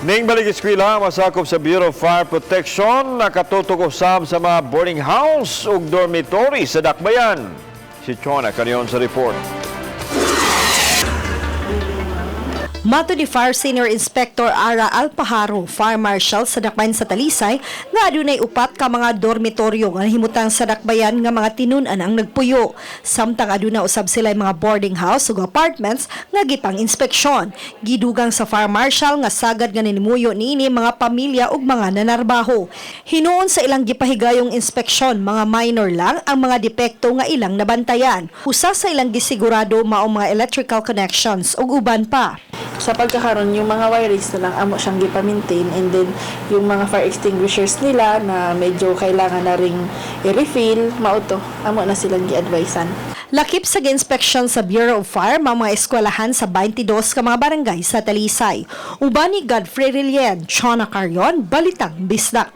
Ning balik eskwela masakop sa Bureau of Fire Protection nakatutok usab sa mga boarding house ug dormitory sa Dakbayan. Si Chona kaniyon sa report. Mato ni Fire Senior Inspector Ara Alpajaro, Fire Marshal sa Dakbayan sa Talisay, nga adunay upat ka mga dormitoryo nga himutang sa Dakbayan nga mga tinun-an ang nagpuyo. Samtang aduna usab sila mga boarding house ug apartments nga gipang inspeksyon. Gidugang sa Fire Marshal nga sagad nga nimuyo niini mga pamilya ug mga nanarbaho. Hinuon sa ilang gipahigayong inspeksyon, mga minor lang ang mga depekto nga ilang nabantayan. Usa sa ilang gisigurado mao mga electrical connections ug uban pa. Sa pagkakaroon, yung mga wirings na lang amo siyang gipa-maintain, and then yung mga fire extinguishers nila na medyo kailangan na ring i-refill, mauto, amo na silang gi-advisean. Lakip sa gi-inspection sa Bureau of Fire mga eskwelahan sa 22 ka mga barangay sa Talisay. Uban ni Godfrey Rilien, Chona Carion, Balitang Bisdak.